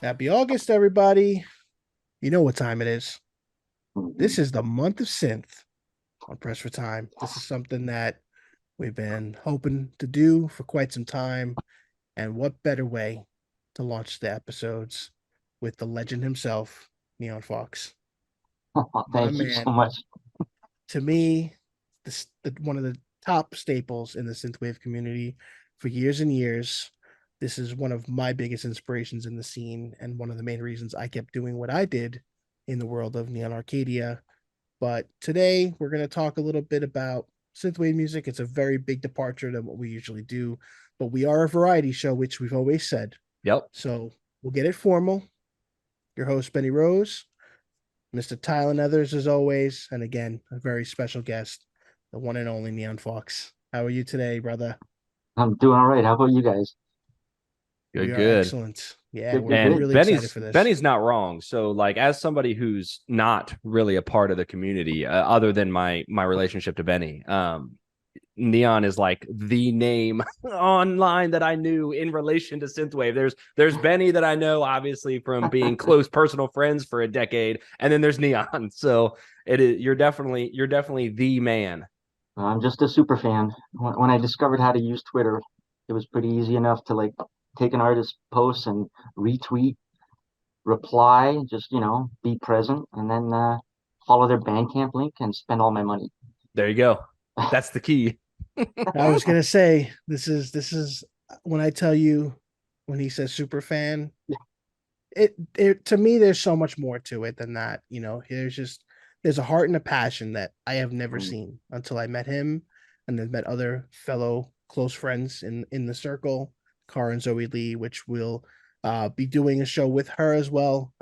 Happy August, everybody. You know what time it is. Mhm. This is the month of synth on Press for Time. This is something that we've been hoping to do for quite some time. And what better way to launch the episodes with the legend himself, Neon Fawkes? My Thank you so man, much. to me, one of the top staples in the synthwave community for years and years. This is one of my biggest inspirations in the scene, and one of the main reasons I kept doing what I did in the world of Neon Arcadia. But today we're going to talk a little bit about synthwave music. It's a very big departure than what we usually do, but we are a variety show, which we've always said. Yep. So we'll get it formal. Your host, Benny Rose, Mr. Tyler Nethers, as always, and again, a very special guest, the one and only Neon Fawkes. How are you today, brother? I'm doing all right. How about you guys? We Good, are good. excellent. Yeah, Good, we're good, And good. really excited Benny's for this. Benny's not wrong. So, like, as somebody who's not really a part of the community, other than my relationship to Benny, Neon is like the name online that I knew in relation to synthwave. There's Benny that I know obviously from being close personal friends for a decade, and then there's Neon. So it is you're definitely the man. I'm just a super fan. When I discovered how to use Twitter, it was pretty easy enough to like take an artist's post and retweet, reply, just be present, and then follow their Bandcamp link and spend all my money. There you go. That's the key. I was gonna say this is when I tell you when he says super fan, it to me there's so much more to it than that. There's a heart and a passion that I have never Mm. seen until I met him and then met other fellow close friends in the circle, Cara and Zoe Lee, which will be doing a show with her as well.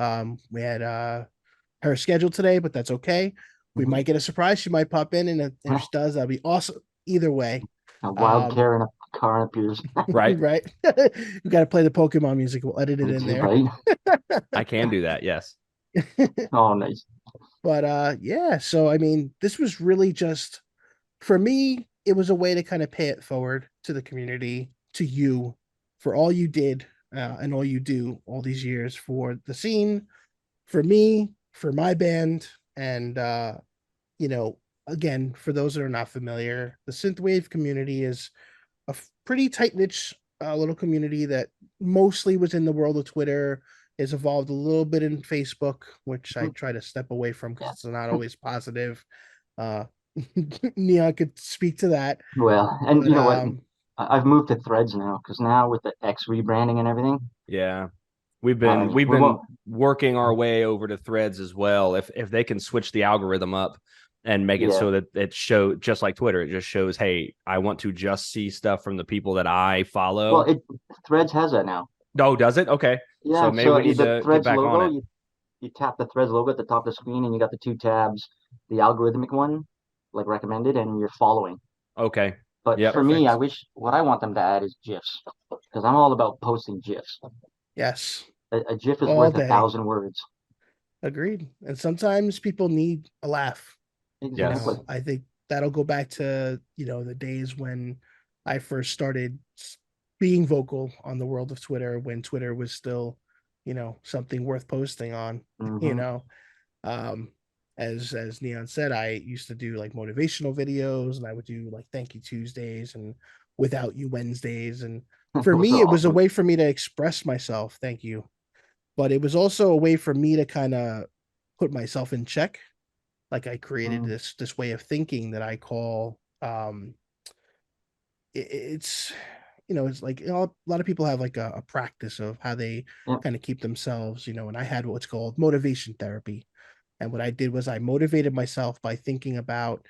We had her scheduled today, but that's okay. We Mhm. might get a surprise. She might pop in, and if she does, that'll be awesome. Either way, A wild um, carrot in a car appears. Right? right? You got to play the Pokemon music. We'll edit it in there. Right? I can do that. Yes. Oh, nice. But yeah. So I mean, this was really just for me. It was a way to kind of pay it forward to the community, to you, for all you did and all you do all these years for the scene, for me, for my band, and you know, again, for those that are not familiar, the synthwave community is a pretty tight knit little community that mostly was in the world of Twitter. Has evolved a little bit in Facebook, which I Mhm. try to step away from because Yeah. it's not always positive. Uh, Neon could speak to that, Well, and but you know what? I've moved to Threads now because now with the X rebranding and everything, Yeah. We've I been mean, we've we been won't. working our way over to Threads as well. If they can switch the algorithm up and make it Yeah. so that it show just like Twitter, it just shows, hey, I want to just see stuff from the people that I Well, follow. it Threads has that now. Oh, does it? Okay. So Yeah. maybe So we need the to get Threads back on logo, it. you tap the Threads logo at the top of the screen, and you got the two tabs, the algorithmic one, like recommended, and you're following. Okay. But Yep. for me, I perfect. wish what I want them to add is GIFs because I'm all about posting GIFs. Yes, A GIF is all worth a day. thousand words. Agreed. And sometimes people need a laugh. Exactly. I think that'll go back to, the days when I first started being vocal on the world of Twitter when Twitter was still, something worth posting on, you Hmm. know. Um as Neon said, I used to do like motivational videos and I would do like thank you Tuesdays and without you Wednesdays. And for Those me, are it was a awesome. way for me to express myself. Thank you. But it was also a way for me to kind of put myself in check. Like I created Mm. this way of thinking that I call it's it's like a lot of people have like a practice of how they Yeah. kind of keep themselves, and I had what's called motivation therapy. And what I did was I motivated myself by thinking about,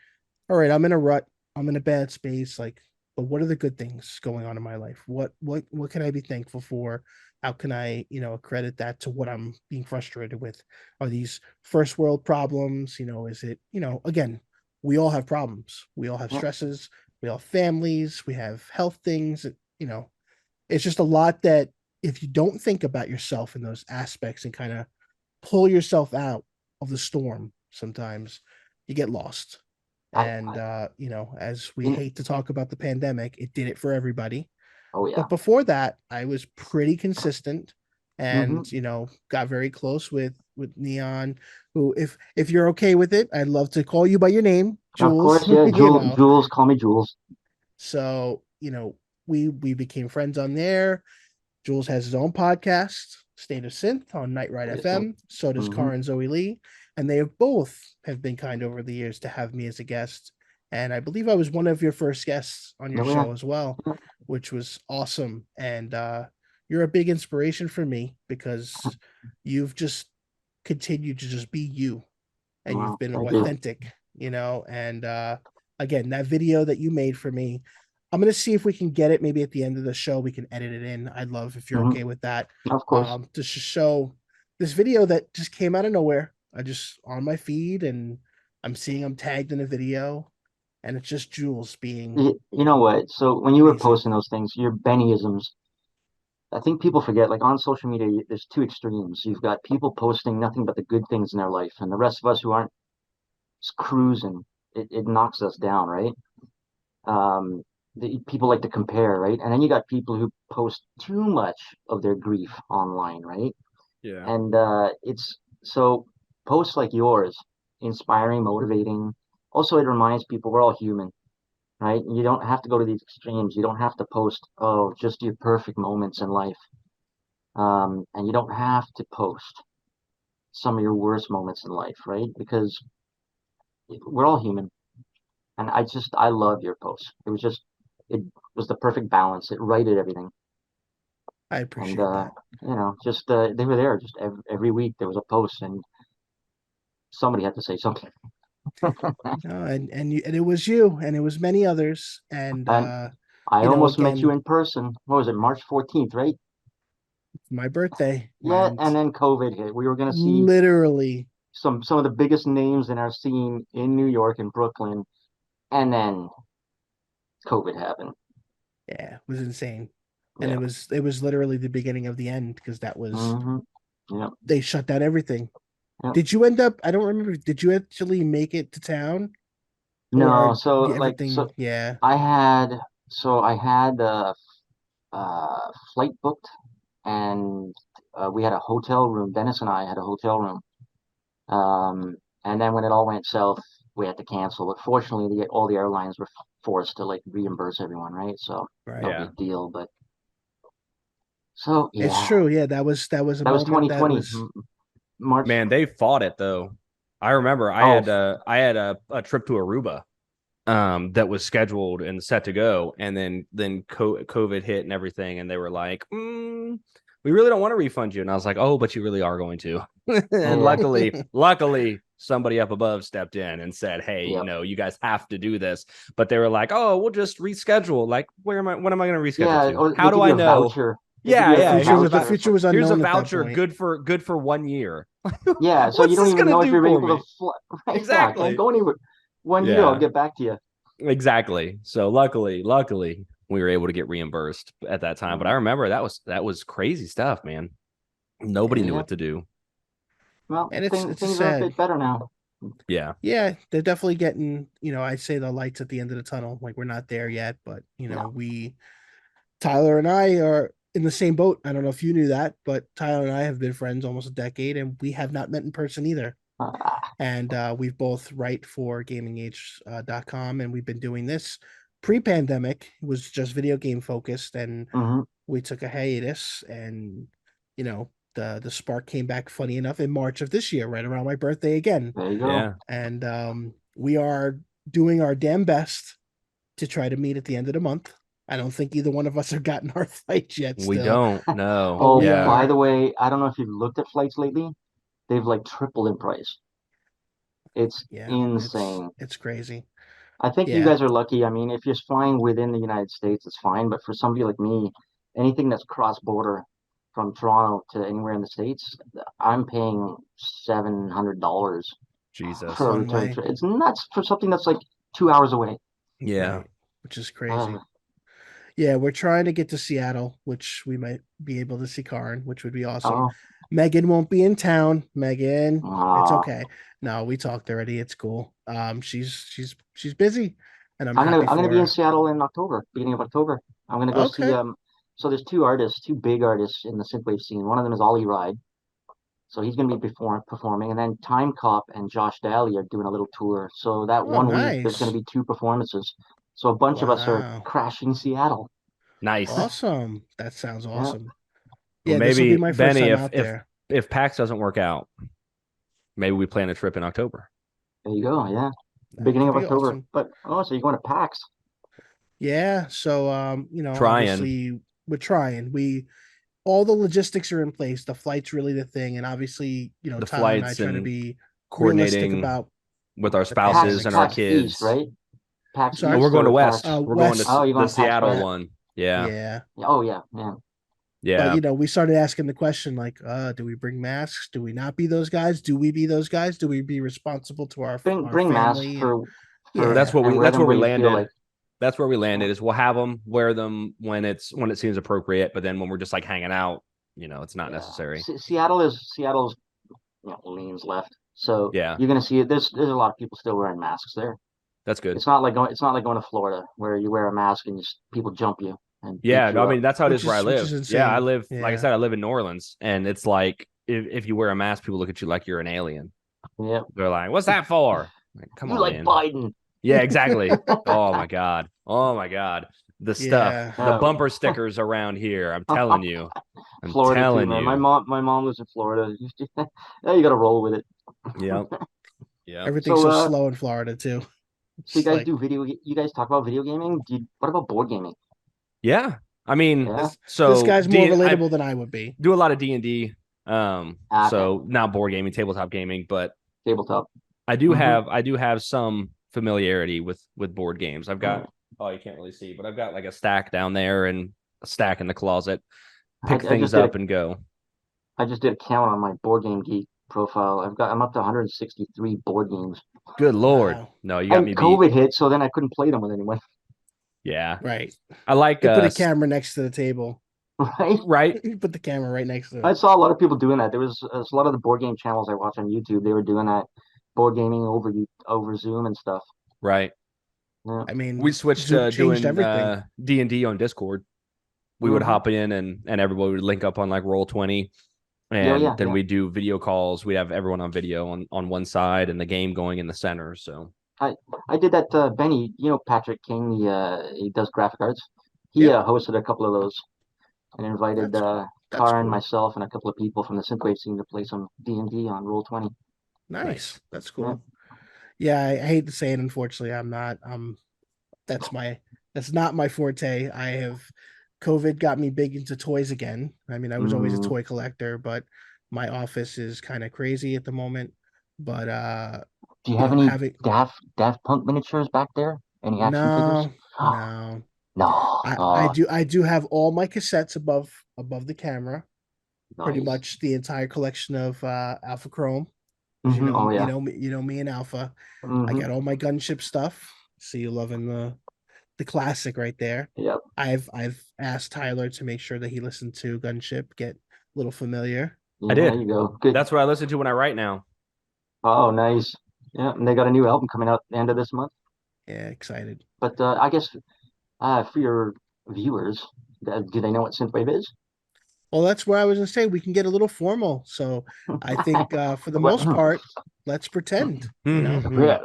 all right, I'm in a rut, I'm in a bad space, like, but what are the good things going on in my life? What can I be thankful for? How can I, credit that to what I'm being frustrated with? Are these first world problems? Is it, again, we all have problems. We all have Yeah. stresses. We all have families. We have health things. You know, it's just a lot that if you don't think about yourself in those aspects and kind of pull yourself out of the storm, sometimes you get lost. And I as we you know, hate to talk about the pandemic, it did it for everybody. oh yeah. But before that, I was pretty consistent Hmm. and got very close with Neon, who, if you're okay with it, I'd love to call you by your name, Of Jules. course, yeah. Jules, call me Jules. So we became friends on there. Jules has his own podcast, State of Synth, on Night Ride Listen. FM. So does Hmm. Car and Zoe Lee, and they have been kind over the years to have me as a guest. And I believe I was one of your first guests on your Oh yeah. show as well, Yeah. which was awesome. And you're a big inspiration for me because you've just continued to just be you, and you've Well, been thank you. authentic, and again, that video that you made for me, I'm gonna see if we can get it. Maybe at the end of the show we can edit it in. I'd love if you're Hmm. okay with that. Of course. To show this video that just came out of nowhere. I just on my feed, and I'm seeing I'm tagged in a video, and it's just Jules being You know what? So when you were amazing. posting those things, your Bennyisms, I think people forget, like on social media, there's two extremes. You've got people posting nothing but the good things in their life, and the rest of us who aren't just cruising, it knocks us down, right? Um, People like to compare, right? And then you got people who post too much of their grief online, right? Yeah. And it's so posts like yours, inspiring, motivating. Also, it reminds people we're all human, right? You don't have to go to these extremes. You don't have to post, oh, just your perfect moments in life. And you don't have to post some of your worst moments in life, right? Because we're all human. And I love your post. It was the perfect balance. It righted everything. I And, appreciate that. just, they were there just every week there was a post and somebody had to say something. And it was you, and it was many others, and And I almost met you again, in person. What was it, March 14th, right? my birthday Yeah. went And then COVID hit. We were going to see literally. some of the biggest names in our scene in New York and Brooklyn. And then COVID happened. Yeah, it was insane. And Yeah. it was literally the beginning of the end, because that was Hmm. Yeah. they shut down everything. Yeah. Did you end up, I don't remember, did you actually make it to town, No, or so everything? Yeah, I had I had a flight booked and we had a hotel room. Dennis and I had a hotel room. And then when it all went south, we had to cancel. But fortunately, all the airlines were forced to like reimburse everyone, right? So no right. Yeah. big deal. But so It's yeah, true. Yeah, that was a that was moment that 2020, was March. Man, they fought it though. I remember Oh, I had a trip to Aruba that was scheduled and set to go, and then COVID hit and everything, and they were like, we really don't want to refund you, and I was like, oh, but you really are going to. And yeah, luckily somebody up above stepped in and said, hey, yeah, no, you guys have to do this. But they were like, oh, we'll just reschedule. Like, what am I going to reschedule yeah. to? Or How they do give I you a know? voucher. They give Yeah, you the a yeah, future. The voucher. It's future like, was here's a unknown at that voucher point. good for 1 year. yeah, so you What's don't this even gonna know if do you're for able me? to fly. Right? Yeah, can't Exactly. go anywhere. 1 year, I'll Yeah, get back to you. exactly. So luckily we were able to get reimbursed at that time. But I Mhm. remember that was crazy stuff, man. Nobody knew Yeah, Yeah. what to do. Well, and it's a things are a sad. bit better now. Yeah. Yeah, they're definitely getting. I'd say the lights at the end of the tunnel. Like, we're not there yet, but Yeah. Tyler and I are in the same boat. I don't know if you knew that, but Tyler and I have been friends almost a decade, and we have not met in person either. And we've both write for gamingage.com, and we've been doing this pre-pandemic. It was just video game focused, and Hmm. we took a hiatus, and the spark came back, funny enough, in March of this year, right around my birthday again. There you go. Yeah. And we are doing our damn best to try to meet at the end of the month. I don't think either one of us have gotten our flights yet We still, don't know. but Oh, we Yeah. by the are. way, I don't know if you've looked at flights lately. They've like tripled in price. It's Yeah, insane. it's crazy. I think you Yeah, guys are lucky. I mean, if you're flying within the United States, it's fine. But for somebody like me, anything that's cross-border from Toronto to anywhere in the States, I'm paying $700 for Jesus. a one return way. trip. It's nuts for something that's like 2 hours away. Yeah. Right, which is Uh, crazy. Yeah, we're trying to get to Seattle, which we might be able to see Karin, which would be awesome. oh, Megan won't be in town. Megan, it's uh, okay. No, we talked already. It's cool. She's busy, and I'm happy I'm gonna for be in her. Seattle in October, beginning of October. I'm gonna go see Okay. So there's two big artists in the synthwave scene. One of them is Ollie Ride. So he's going to be performing, and then Time Cop and Josh Daly are doing a little tour. So that Oh, one week, there's going nice. to be 2 performances. So a bunch of us are Wow. crashing Seattle. Nice. Awesome. That sounds Yeah, awesome. Well, Yeah, this will be maybe my first Benny, time if out there. PAX doesn't work out, maybe we plan a trip in October. there you go. Yeah, That beginning could of be October. awesome. But oh, so you're going to PAX? Yeah. So Trying obviously we're trying. We all the logistics are in place. The flight's really the thing. And obviously, the Tyler and I flights try to and be realistic coordinating about with our the spouses PAX pandemic and our PAX stuff. East, kids. right? I'm PAX Oh, sorry? we're East going to or PAX? West. We're going to West. Oh, you're the going PAX Seattle West. one. Yeah. Yeah. Oh yeah, yeah. But Yeah. we started asking the question like, do we bring masks? Do we not be those guys? Do we be those guys? Do we be responsible to our Bring masks family? And That's yeah, what we and wear that's them where where we you feel landed. like. That's where we landed Yeah. is we'll have them wear them when it seems appropriate, but then when we're just like hanging out, it's not Yeah. necessary. Seattle's leans left. So Yeah. you're gonna see it. There's a lot of people still wearing masks there. That's good. It's not like going to Florida where you wear a mask and people jump you and beat Yeah, no, you I up. mean that's how it is where I which is live. Yeah, I insane. live like I Yeah. said, I live in New Orleans, and it's like if you wear a mask, people look at you like you're an alien. Yeah. They're like, "What's that for?" Like, come You on, like man. Biden. Yeah, exactly. Oh my god. Oh my god. The stuff, Yeah. the Uh, bumper stickers around here. I'm telling you. I'm Florida too, telling man. you. My mom lives in Florida. Yeah, you got to roll with it. Yep. Yep. Everything's So so slow in Florida too. so you It's guys like do video. You guys talk about video gaming. What about board gaming? Yeah. I mean, Yeah. this so guy's more I relatable than I would be. do a lot of D&D. Okay. So not board gaming, tabletop gaming, but Tabletop. I Mm-hmm. do have some familiarity with board games. I've got oh, you can't really see, but I've got like a stack down there and a stack in the closet. Pick I things just did a up and go. I just did a count on my board game geek profile. I'm up to 163 board games. Good Lord. Wow. No, you got And me beat. COVID hit, so then I couldn't play them with anyone. Yeah. Right. I like You put a camera next to the table. Right? right. You put the camera right next to I it. saw a lot of people doing that. There was a lot of the board game channels I watch on YouTube. They were doing that board gaming over Zoom and stuff. Right. Yeah. I We mean, switched Zoom to changed doing everything. D&D on Discord. We would Hmm. hop in and everybody would link up on like Roll20, Yeah, and yeah, then yeah. we do video calls. We'd have everyone on video on one side and the game going in the center. So I I did that. Benny, Patrick King. He does graphic arts. He Yep. hosted a couple of those and invited That's that's Car and cool. myself and a couple of people from the synthwave scene to play some D&D on Roll20. Nice. nice. That's Yeah. cool. Yeah, I hate to say it, unfortunately, I'm not that's my that's not my forte. I have COVID got me big into toys again. I mean, I was always a Mm, toy collector, but my office is kind of crazy at the moment. But do you have any having Daft Punk miniatures back there? Any action figures? no, no. No. I do have all my cassettes above the camera, pretty Nice. much the entire collection of Alpha Chrome. Because Oh yeah. you know me and Alpha. I Hmm. got all my gunship stuff. See you loving the classic right there. Yep. I've asked Tyler to make sure that he listened to Gunship, get a little familiar. I Yeah, there did. you go. Good. That's what I listen to when I write now. Oh, nice. Yeah, and they got a new album coming out the end of this month. Yeah, excited. But I guess for your viewers, do they know what synthwave is? Well, that's where I was gonna say we can get a little formal. So I think for the most What- part, let's pretend. Yeah.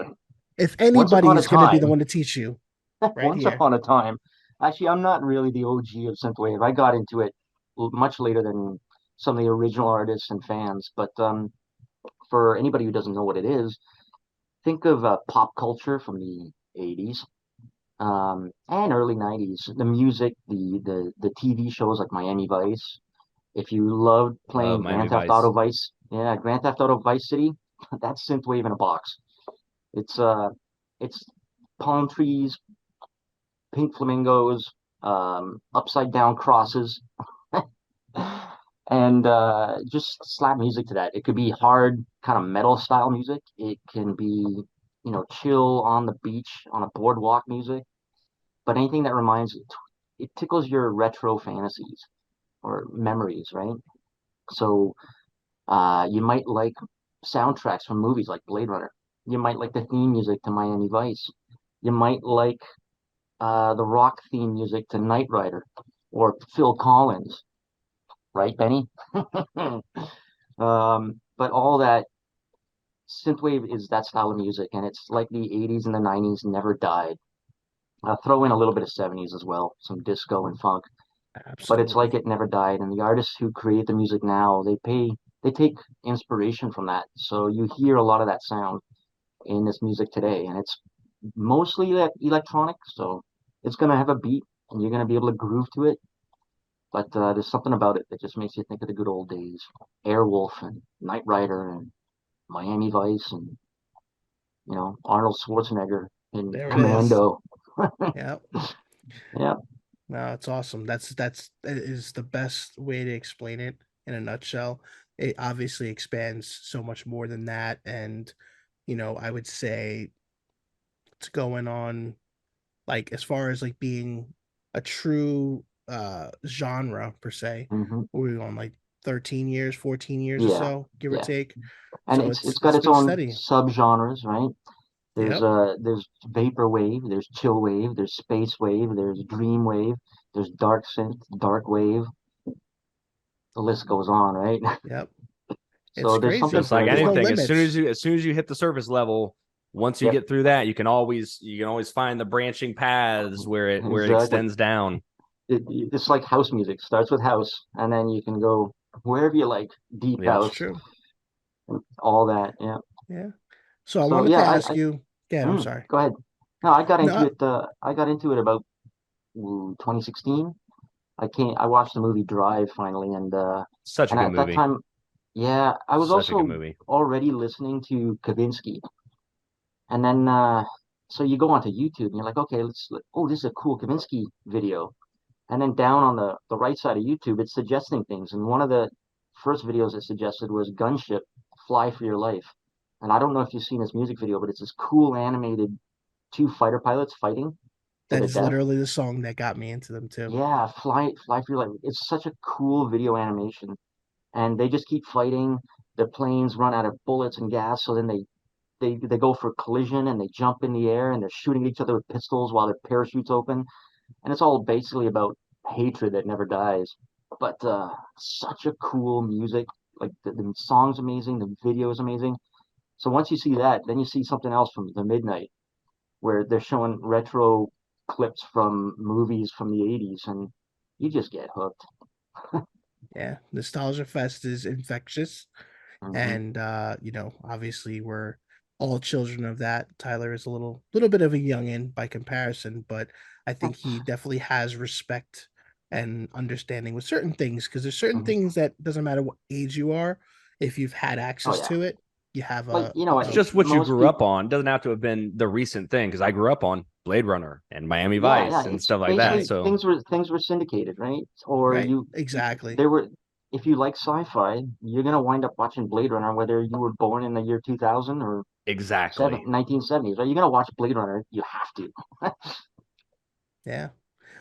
If Once anybody upon a is gonna be the time, one to teach you, right once here. upon a time. Actually, I'm not really the OG of synthwave. I got into it much later than some of the original artists and fans. But for anybody who doesn't know what it is, think of pop culture from the 80s and early 90s. The music, the TV shows like Miami Vice. If you loved Love playing Miami Grand Theft Vice. Auto Vice, yeah, Grand Theft Auto Vice City, that's synthwave in a box. It's it's palm trees, pink flamingos, upside down crosses, and just slap music to that. It could be hard, kind of metal style music. It can be, chill on the beach on a boardwalk music. But anything that it tickles your retro fantasies or memories, right? So you might like soundtracks from movies like Blade Runner. You might like the theme music to Miami Vice. You might like the rock theme music to Knight Rider. or Phil Collins, right, Benny? But all that synthwave is that style of music, and it's like the 80s and the 90s never died. Throw in a little bit of 70s as well, some disco and funk, but it's like Absolutely. it never died. And the artists who create the music now, they take inspiration from that. So you hear a lot of that sound in this music today, and it's mostly electronic. So it's gonna have a beat, and you're gonna be able to groove to it. But there's something about it that just makes you think of the good old days, Airwolf and Knight Rider and Miami Vice, and Arnold Schwarzenegger in There it is. Commando. Yeah. Yeah. No, it's awesome. That is the best way to explain it in a nutshell. It obviously expands so much more than that. And, I would say it's going on like as far as like being a true genre per se, Hmm. we're on like 13 years, 14 years or Yeah. so, give or Yeah. take. And So it's got it's its been own steady. subgenres, right? Yep. There's vapor wave, there's chill wave, there's space wave, there's dream wave, there's dark synth, dark wave. The list goes on, right? Yep. It's So there's something crazy. Just for like There's no everyone. anything, limits. as soon as you hit the surface level, once you Yep, get through that, you can always find the branching paths where it exactly. extends down. It's like house music. Starts with house, and then you can go wherever you like, deep Yep. It's house, true. all that. Yeah. Yeah. So I So wanted to yeah, ask you, yeah, I'm sorry. go ahead. No, I got into No, it. I got into it about 2016. I watched the movie Drive finally, Such a and good at that movie. time, yeah, I was Such a good also movie. already listening to Kavinsky, and then so you go onto YouTube and you're like, okay, oh, this is a cool Kavinsky video, and then down on the right side of YouTube, it's suggesting things, and one of the first videos it suggested was Gunship, Fly for Your Life, and I don't know if you've seen this music video, but it's this cool animated two fighter pilots fighting to that the is death. literally the song that got me into them too. Yeah, fly for your life. It's such a cool video animation, and they just keep fighting. The planes run out of bullets and gas, so then they go for collision and they jump in the air and they're shooting each other with pistols while their parachutes open, and it's all basically about hatred that never dies. But such a cool music. Like the song's amazing, the video is amazing. So once you see that, then you see something else from the Midnight, where they're showing retro clips from movies from the 80s, and you just get hooked. Yeah. Nostalgia Fest is infectious. Hmm. And obviously we're all children of that. Tyler is a little bit of a youngin by comparison, but I think he definitely has respect and understanding with certain things because there's certain Hmm. things that doesn't matter what age you are, if you've had Oh access yeah, to it, you have like you know It's what, just what you most grew up people. on. It doesn't have to have been the recent thing because I grew up on Blade Runner and Miami Yeah, yeah. Vice and It's stuff like that. basically right, So things were syndicated, right? Or right, exactly. there were. If you like sci-fi, you're gonna wind up watching Blade Runner, whether you were born in the year 2000 or exactly. 1970s. Right? You're gonna watch Blade Runner. You have to. Yeah.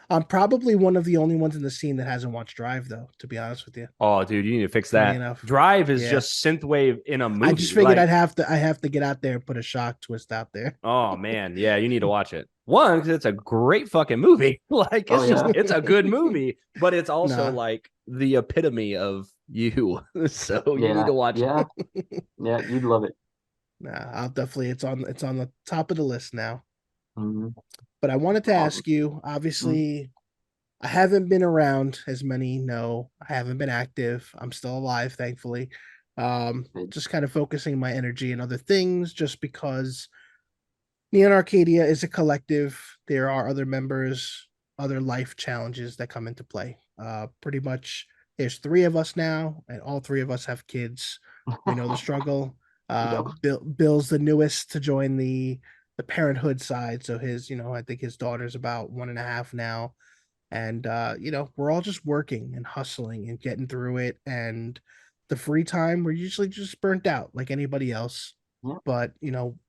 I'm probably one of the only ones in the scene that hasn't watched Drive though, to be honest with you. Oh, dude, you need to fix Funny that. enough. Drive is Yeah. just synthwave in a I just movie. figured Like, I have to get out there and put a shock twist out there. oh man, yeah, you need to watch it. One, because it's a great fucking movie. Like, Oh yeah. it's a good movie, but it's also Nah, like the epitome of you. So you need Yeah, to watch it. yeah, yeah. You'd love it. nah, I'll definitely it's on the top of the list now. Hmm. But I wanted to Awesome. ask you, Mm, obviously, I haven't been around as many know. I haven't been active. I'm still alive, thankfully. good. Just kind of focusing my energy in other things just because Neon Arcadia is a collective. There are other members, other life challenges that come into play. Pretty much, there's three of us now, and all three of us have kids. We know the struggle. Yep. Bill's the newest to join the parenthood side, so I think his daughter's about 1.5 now, and we're all just working and hustling and getting through it. And the free time, we're usually just burnt out like anybody else. Yep. But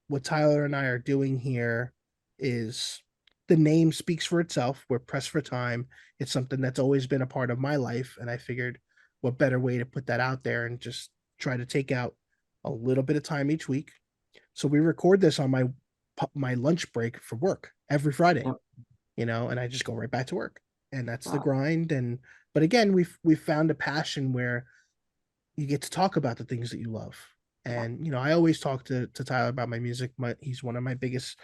what Tyler and I are doing here is the name speaks for itself. We're pressed for time. It's something that's always been a part of my life, and I figured what better way to put that out there and just try to take out a little bit of time each week. So we record this on my lunch break for work every Friday, Yep. and I just go right back to work. and that's the Uh, grind. And but again, we've found a passion where you get to talk about the things that you love. yeah. And I always talk to Tyler about my music. He's one of my biggest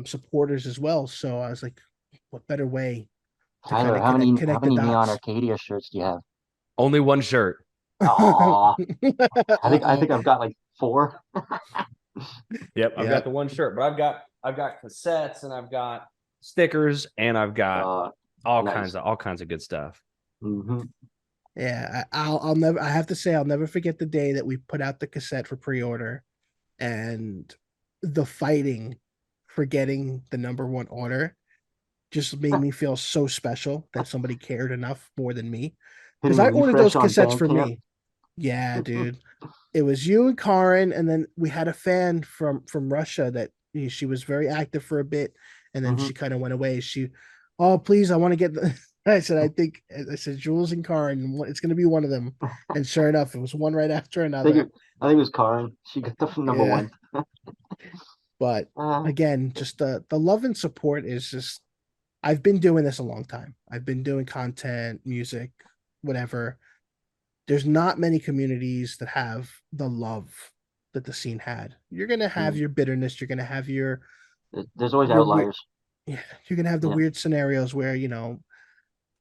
supporters as well. So I was like, what better way to kind Tyler, of how many how connect the many Neon dots? Arcadia shirts do you have? Only one shirt. Oh, I Uh-oh. think I've got like four. Yep, I've got Yep. the one shirt, but I've got cassettes and I've got stickers and I've got Uh, all nice. kinds of good stuff. Hmm. Yeah, I'll never. I have to say, I'll never forget the day that we put out the cassette for pre-order, and the fighting for getting the number one order just made me feel so special that somebody cared enough more than me, because Hitting I ordered those refresh on cassettes for Bandcamp. me. Yeah, dude. It was you and Karin, and then we had a fan from Russia that she was very active for a bit, and then Hmm. she kind of went away. Oh please, I want to get the. I said Jules and Karin, it's going to be one of them, and sure enough, it was one right after I think another. it, I think it was Karin. She got the number Yeah, one. but Uh, again, just the love and support is just. I've been doing this a long time. I've been doing content, music, whatever. There's not many communities that have the love that the scene had. You're gonna have mm, your bitterness. You're gonna have there's always your weird. outliers. Yeah, you're gonna have the Yeah. weird scenarios where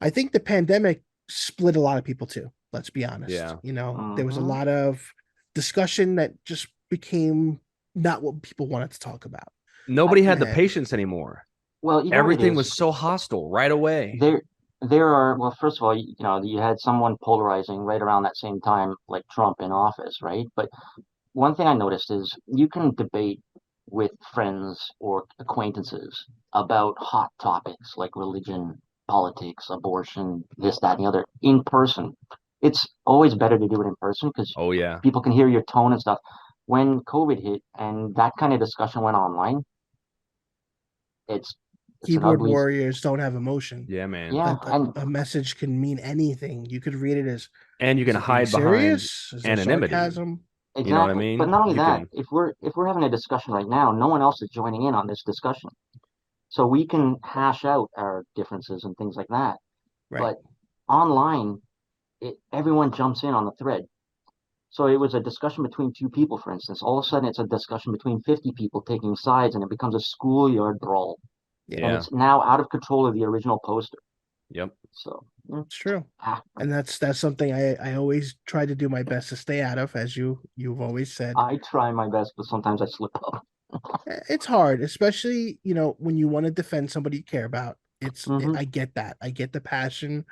I think the pandemic split a lot of people too. Let's be honest. Yeah. There was a Hmm. lot of discussion that just became not what people wanted to talk about. I, Nobody had the And patience anymore. well, you know what it Everything is. was so hostile right away. There, there are. Well, first of all, you had someone polarizing right around that same time, like Trump in office, right? But one thing I noticed is you can debate with friends or acquaintances about hot topics like religion, politics, abortion, this, that, and the other in person. It's always better to do it in person because Oh yeah. people can hear your tone and stuff. When COVID hit and that kind of discussion went online, it's it's an keyboard ugly, warriors don't have emotion. Yeah, man. yeah, and A message can mean anything. You could read it as, And you can is it being hide behind serious? Is there anonymity. sarcasm? You know what I exactly. But mean? not only You that, can if we're having a discussion right now, no one else is joining in on this discussion. So we can hash out our differences and things like that. Right. But online, everyone jumps in on the thread. So it was a discussion between two people, for instance. All of a sudden, it's a discussion between 50 people taking sides, and it becomes a schoolyard brawl. And Yeah, Yeah. it's now out of control of the original poster. Yep. So, it's true. ah, And that's something I always try to do my best to stay out of, as you've always said. I try my best, but sometimes I slip up. It's hard, especially, when you want to defend somebody you care about. Hmm. I get that. I get the passion,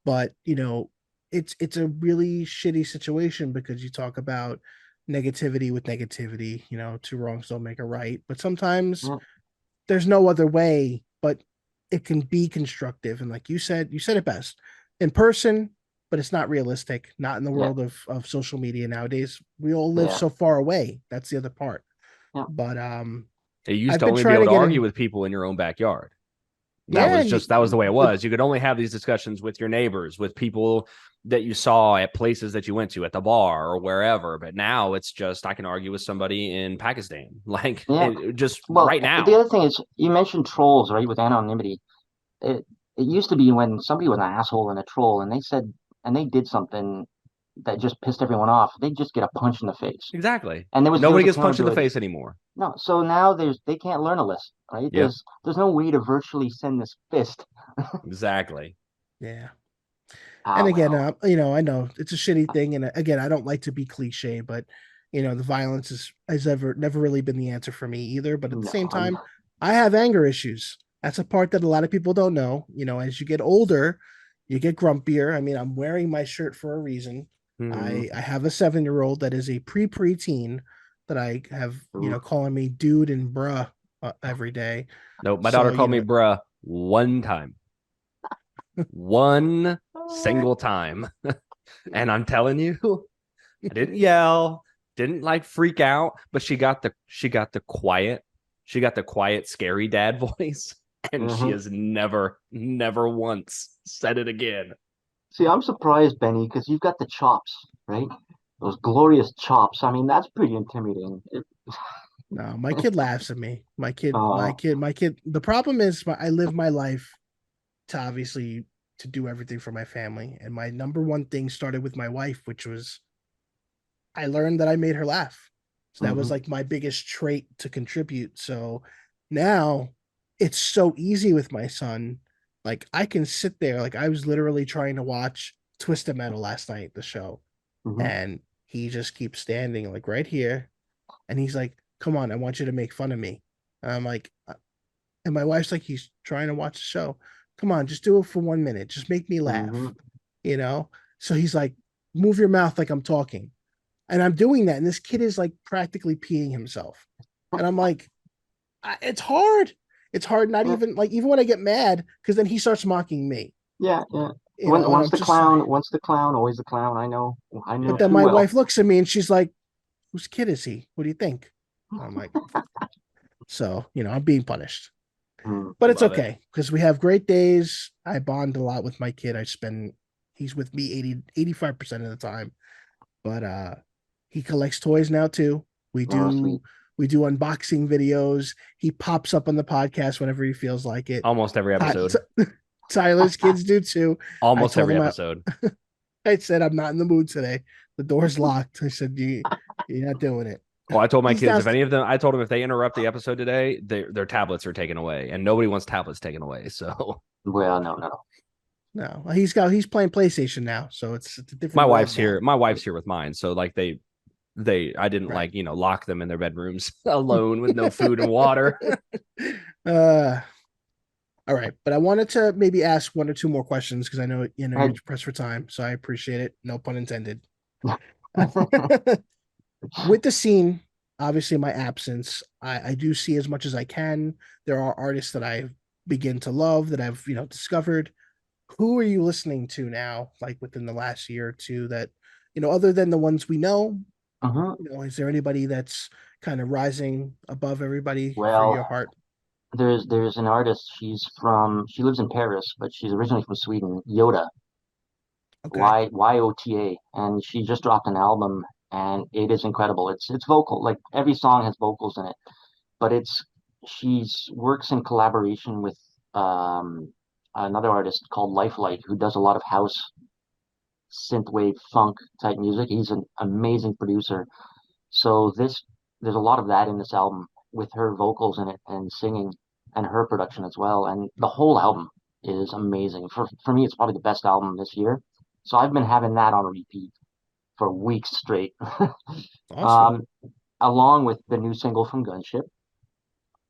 but it's a really shitty situation because you talk about negativity with negativity, two wrongs don't make a right. But sometimes Yeah, there's no other way, but it can be constructive. And like you said it best in person, but it's not realistic, not in the yeah, world of social media nowadays. We all live yeah, so far away. That's the other part. yeah, But You used I've to been only be trying able to to get argue in. with people in your own backyard. Yeah, and That was the way it the was. You could only have these discussions with your neighbors, with people that you saw at places that you went to at the bar or wherever. But now it's just I can argue with somebody in Pakistan, like yeah. just Well, right the now. other thing is, you mentioned trolls, right, with anonymity. It used to be when somebody was an asshole and a troll, and they did something that just pissed everyone off, they just get a punch in the face, Exactly. and there was Nobody gets punched in the accountability. face anymore. No, so now they can't learn a lesson, right? Yep. There's no way to virtually send this fist. Exactly. Yeah. Ah, And again, well, I know it's a shitty thing, and again, I don't like to be cliche, but the violence has ever never really been the answer for me either. But at the no, same time, I have anger issues. That's a part that a lot of people don't know. As you get older, you get grumpier. I mean, I'm wearing my shirt for a reason. Mm-hmm. I have a 7-year old that is a preteen that I have, oof. calling me dude and bruh every day. Nope. My daughter So, called me bruh one time, one single time. And I'm telling you, I didn't yell, didn't like freak out, but she got the quiet, scary dad voice. And she Mhm. has never once said it again. See, I'm surprised, Benny, because you've got the chops, right? Those glorious chops. I mean, that's pretty intimidating. no, my kid laughs at me. My Uh, kid. The problem is, I live my life to obviously to do everything for my family. And my number one thing started with my wife, which was I learned that I made her laugh. So that was Hmm. like my biggest trait to contribute. So now it's so easy with my son. Like I can sit there, like I was literally trying to watch Twisted Metal last night, the show, Hmm. and he just keeps standing like right here. And he's like, come on, I want you to make fun of me. And I'm like, and my wife's like, he's trying to watch the show. Come on, just do it for 1 minute. Just make me Hmm. laugh, you know? So he's like, move your mouth like I'm talking. And I'm doing that. And this kid is like practically peeing himself. And I'm like, it's hard. It's hard, not Yeah, even like, even when I get mad, because then he starts mocking me, yeah, yeah. and Once I'm the just, clown, once the clown, always the clown. I but know then too my well. wife looks at me and she's like, whose kid is he? What do you think? And I'm like, so, I'm being punished. Mm. But it's Love it. okay because we have great days. I bond a lot with my kid. He's with me 85% of the time. But he collects toys now too. We Oh, sweet. do we do unboxing videos. He pops up on the podcast whenever he feels like it. Almost every Ty- episode. Tyler's kids do too. I Almost told every him episode. I said I'm not in the mood today. The door's locked. I said you're not doing it. Well, I told my He's kids down. if any of them, I told them if they interrupt the episode today, their tablets are taken away, and nobody wants tablets taken away. So Well, no, no, no. No, he's playing PlayStation now, so it's a my different world wife's now. here. My wife's here with mine, so like I didn't Right. like lock them in their bedrooms alone with no food and water. uh all right, but I wanted to maybe ask one or two more questions because I know you're I, pressed for time, so I appreciate it. No pun intended. With the scene, obviously my absence, I do see as much as I can. There are artists that I begin to love that I've discovered. Who are you listening to now, like within the last year or two that, other than the ones we know, uh-huh. is there anybody that's kind of rising above everybody for Well, your heart? there's an artist. She lives in Paris, but she's originally from Sweden. Yoda, Okay. Yota, and she just dropped an album, and it is incredible. It's vocal, like every song has vocals in it, but she's works in collaboration with um another artist called Lifelight, who does a lot of house synthwave funk type music. He's an amazing producer. So there's a lot of that in this album with her vocals in it and singing and her production as well. And the whole album is amazing. For me, it's probably the best album this year. So I've been having that on repeat for weeks straight. Awesome. um, Along with the new single from Gunship.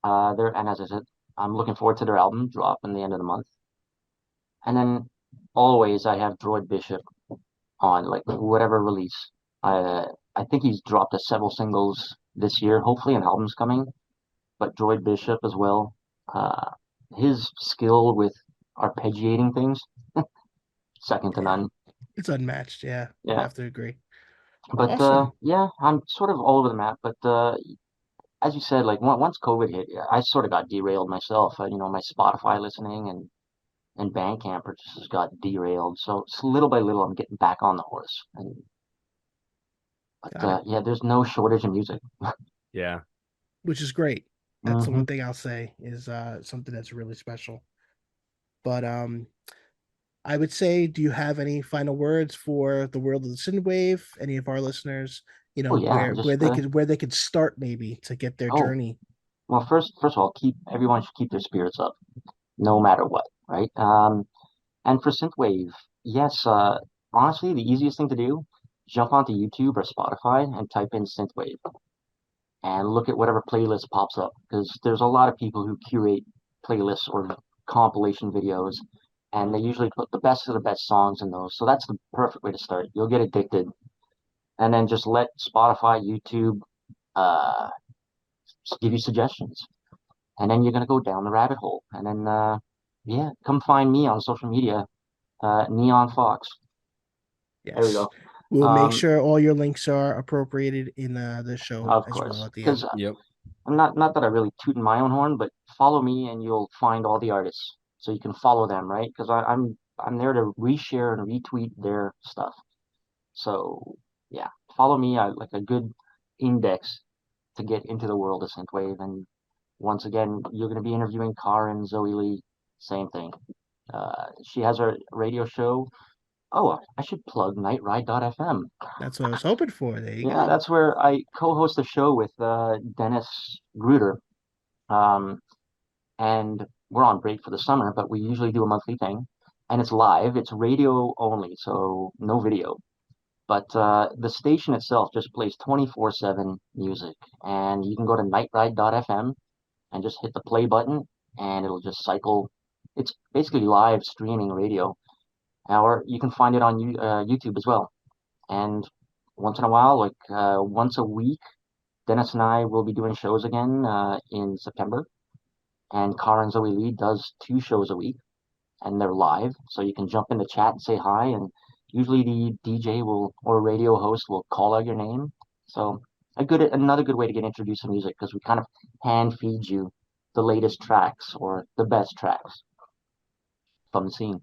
And as I said, I'm looking forward to their album drop in the end of the month. And then always I have Droid Bishop on like whatever release. I think he's dropped several singles this year. Hopefully an album's coming, but Droid Bishop as well. Uh, his skill with arpeggiating things, second to Yeah. none. It's unmatched. Yeah. I Yeah, have to agree. but Awesome. yeah, I'm sort of all over the map. But as you said, like once COVID hit, yeah, I sort of got derailed myself. My Spotify listening and Bandcamp purchases got derailed. So little by little, I'm getting back on the horse. And but Got it. yeah, there's no shortage of music. Yeah. Which is great. That's the Hmm. one thing I'll say is something that's really special. But I would say, do you have any final words for the world of the synthwave? Any of our listeners, Oh yeah, where they could start maybe to get their oh journey. well, first of all, keep everyone should keep their spirits up, no matter what, right? And for synthwave, yes, honestly, the easiest thing to do, jump onto YouTube or Spotify and type in synthwave and look at whatever playlist pops up because there's a lot of people who curate playlists or compilation videos, and they usually put the best of the best songs in those. So that's the perfect way to start. You'll get addicted, and then just let Spotify, YouTube, uh, give you suggestions, and then you're gonna go down the rabbit hole, and then yeah, come find me on social media, Neon Fawkes. There we Yes. go. We'll make Um, sure all your links are appropriated in the show of as well course, at the because end. Yep. I'm not that I really tooting my own horn, but follow me and you'll find all the artists, so you can follow them, right? Because I'm there to reshare and retweet their stuff. So yeah, follow me. I like a good index to get into the world of synthwave. And once again, you're going to be interviewing Karin, Zoe Lee, same thing. She has her radio show. Oh, I should plug nightride.fm. That's what I was hoping for. There you Yeah, go. that's where I co-host a show with Dennis Gruder. Um, and we're on break for the summer, but we usually do a monthly thing, and it's live. It's radio only, so no video. But the station itself just plays 24/7 music, and you can go to nightride.fm and just hit the play button, and it'll just cycle. It's basically live streaming radio, or you can find it on YouTube as well. And once in a while, like once a week, Dennis and I will be doing shows again in September. And Cara and Zoe Lee does 2 shows a week, and they're live, so you can jump in the chat and say hi. And usually the DJ will or radio host will call out your name. So another good way to get introduced to music because we kind of hand feed you the latest tracks or the best tracks from the scene. And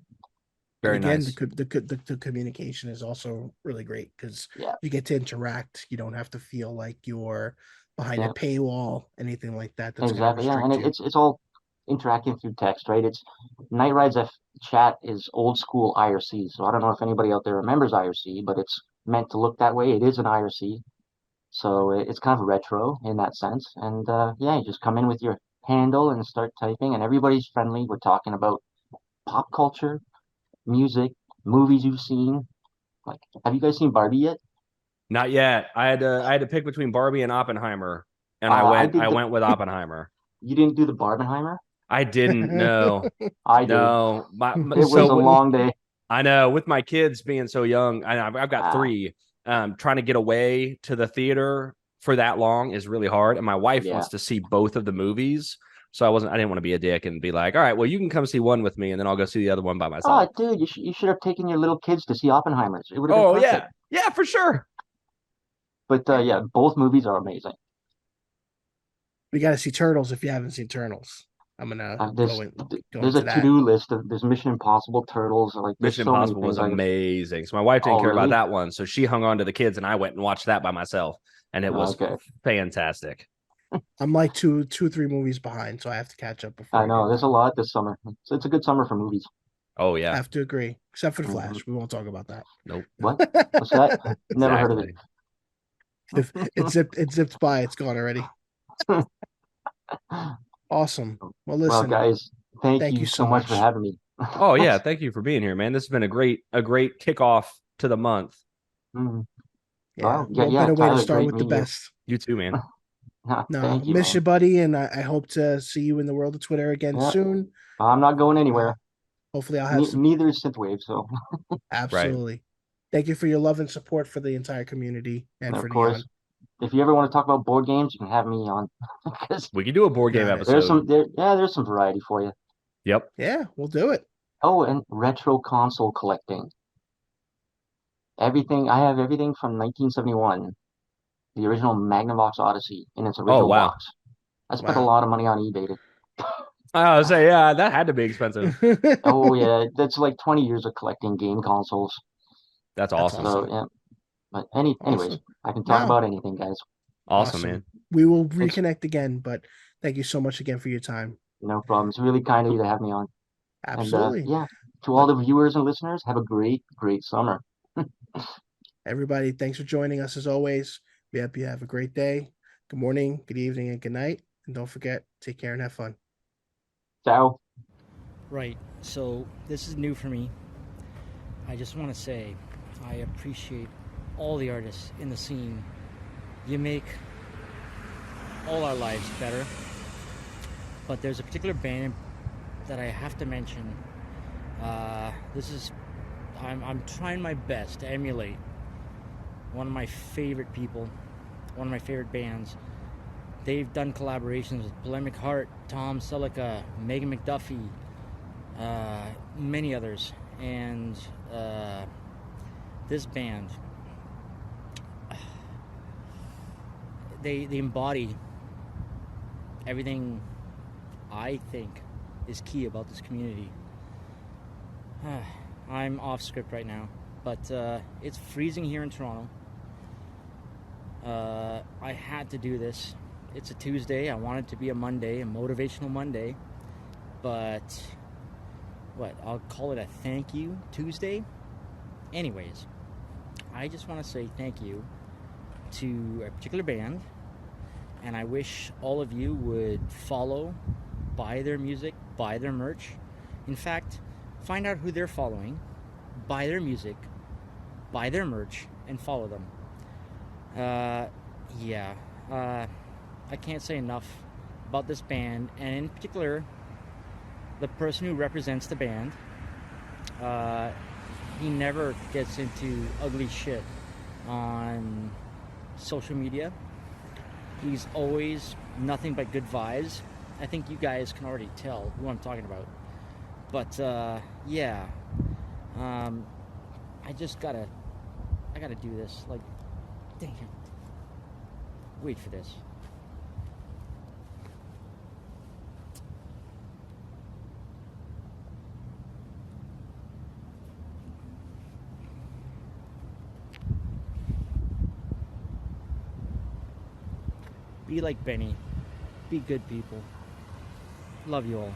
Very again, nice. the communication is also really great because Yeah, you get to interact. You don't have to feel like you're behind a yeah, paywall, anything like that. That's going to exactly. Yeah, and restrict you. it's all interacting through text, right? It's Night Rides F chat is old school IRC. So I don't know if anybody out there remembers IRC, but it's meant to look that way. It is an IRC. So it's kind of retro in that sense. And yeah, you just come in with your handle and start typing, and everybody's friendly. We're talking about pop culture, music, movies you've seen. Like, have you guys seen Barbie yet? Not yet. I had to pick between Barbie and Oppenheimer, and I I went did I the. went with Oppenheimer. You didn't do the Barbenheimer? I didn't know. I did. No, It was a so long day. I know with my kids being so young, I've got Ah, 3. Trying to get away to the theater for that long is really hard, and my wife yeah. wants to see both of the movies. So I didn't want to be a dick and be like, all right, well, you can come see one with me, and then I'll go see the other one by Oh, myself. dude, you should have taken your little kids to see Oppenheimer's. It would have been Oh perfect. yeah, yeah, for sure. But yeah, both movies are amazing. We got to see Turtles if you haven't seen Turtles. I'm gonna Uh, there's go there's a into that. to-do list of there's Mission Impossible, Turtles. Like there's Mission so many Impossible was things I. amazing. So my wife didn't Oh, care about really? that one, so she hung on to the kids, and I went and watched that by myself, and it was Okay. fantastic. I'm like 3 movies behind, so I have to catch up before I I do know there's that. a lot this summer. It's a good summer for movies. Oh I yeah, have to agree, except for the Hmm. Flash. We won't talk about that. nope, What? What's that? Never heard of exactly. If it zipped by, it's gone already. it. Awesome. Well, Well, listen, guys, thank thank you you so so much for much. having me. Oh yeah, thank you for being here, man. This has been a great kickoff to the month. Mhm. Yeah, Well, yeah, what yeah, better way to Tyler, start great with the meeting you. best? You too, man. No, Thank you, miss man. you, buddy, and I hope to see you in the world of Twitter again Yeah, soon. I'm not going Uh, anywhere. hopefully, I'll have some. Neither is Synthwave, so Right. Absolutely. Thank you for your love and support for the entire community and of for course, Neon. if you ever want to talk about board games, you can have me on because We could do a board game Got it. episode. there's some variety for you. Yep. Yeah, we'll do it. Oh, and retro console collecting. Everything I have everything from 1971, the original Magnavox Odyssey in its Oh original wow. box. I spent a Wow. lot of money on eBay. I would say yeah, that had to be expensive. Oh yeah, that's like 20 years of collecting game consoles. That's That's awesome. So awesome. yeah, but anyways, Awesome. I can talk No, about anything, guys. Awesome, awesome. man. We will Thanks. reconnect again, but thank you so much again for your time. No problem. It's really kind of you to have me on. And Absolutely. yeah, to all But the viewers and listeners, have a great summer. everybody, thanks for joining us as always. We hope you have a great day. Good morning, good evening, and good night. And don't forget, take care and have fun. Ciao. Right. So this is new for me. I just want to say I appreciate all the artists in the scene. You make all our lives better. But there's a particular band that I have to mention. I'm trying my best to emulate one of my favorite people, one of my favorite bands. They've done collaborations with Polemic Heart, Tom Selleck, Megan McDuffie, many others. And this band, they embody everything I think is key about this community. I'm off script right now, but it's freezing here in Toronto. I had to do this. It's a Tuesday. I want it to be a Monday, a motivational Monday, but I'll call it a thank you Tuesday. Anyways, I just want to say thank you to a particular band, and I wish all of you would follow, buy their music, buy their merch. In fact, find out who they're following, buy their music, buy their merch, and follow them. I can't say enough about this band, and in particular, the person who represents the band. He never gets into ugly shit on social media. He's always nothing but good vibes. I think you guys can already tell who I'm talking about. But yeah, I gotta do this. Like, dang it. Wait for this. Be like Benny. Be good people. Love you all.